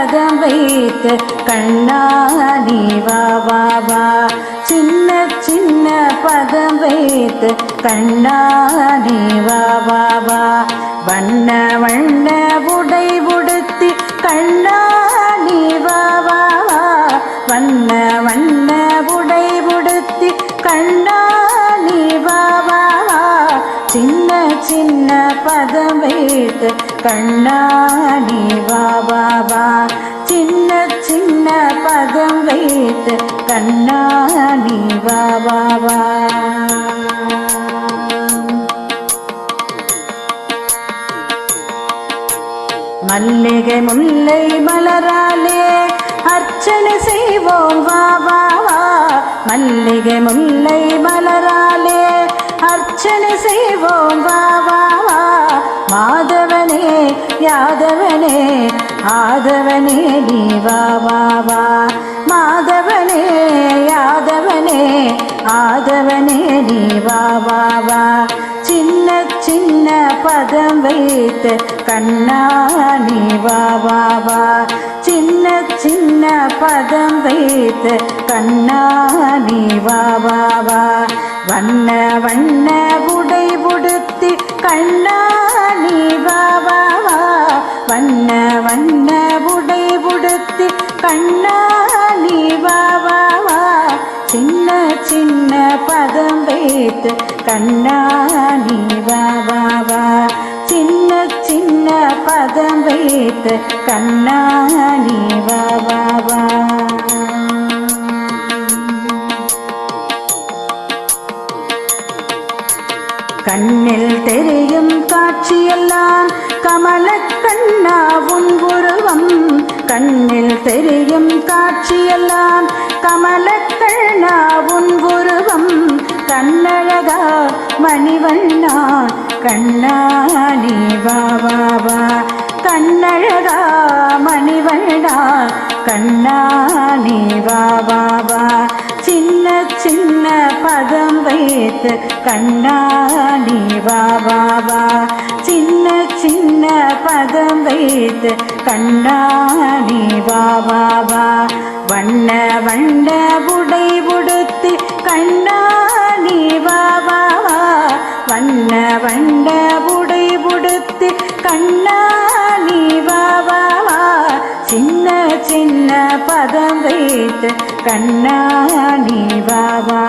பதம் வைத்து கண்ணா நீ வா வா வா. சின்ன சின்ன பதம் வைத்து கண்ணா நீ வா வா வா. வண்ண வண்ண உடை உடுத்தி கண்ணா நீ வா வா வா. வண்ண வண்ண உடை உடுத்தி கண்ணா நீ வா வா வா. சின்ன சின்ன பதம் வைத்து கண்ணா நீ வா வா வா. சின்ன சின்ன பதம் வைத்து கண்ணா நீ வா வா வா. மல்லிகை முல்லை மலராலே அர்ச்சனை செய்வோம் வா வா வா. மல்லிகை முல்லை மலராலே அர்ச்சனை செய்வோம் வா வா வா. மாதவனே யாதவனே ஆதவனே நீ வா வா வா. மாதவனே யாதவனே ஆதவனே நீ வா வா வா. சின்ன சின்ன பதம் வைத்து கண்ணா நீ வா வா வா. சின்ன சின்ன பதம் வைத்து கண்ணா நீ வா வா வா. வண்ண வண்ண உடை உடுத்தி கண்ணா நீ வா வா வா. வண்ண வண்ண உடை உடுத்தி கண்ணா நீ வா வா வா. சின்ன சின்ன பதம் வைத்து கண்ணா நீ வா வா வா. சின்ன சின்ன பதம் வைத்து கண்ணா நீ வா வா வா. கண்ணில் தெரியும் காட்சியெல்லாம் கமலக்கண்ணா உன் உருவம். கண்ணில் தெரியும் காட்சியெல்லாம் கமலக்கண்ணா உன் உருவம். கண்ணழகா மணிவண்ணா கண்ணா நீ வா வா வா. கண்ணழகா மணிவண்ணா கண்ணா நீ வா வா வா. சின்ன சின்ன பதம் வைத்து கண்ணா நீ வா வா வா. சின்ன சின்ன பதம் வைத்து கண்ணா நீ வா வா வா. வண்ண வண்ண உடை உடுத்தி கண்ணா நீ வா வா வா. வண்ண வண்ண உடை உடுத்தி கண்ணா நீ வா வா வா. சின்ன சின்ன பதம் வைத்து கண்ணா நீ வா வா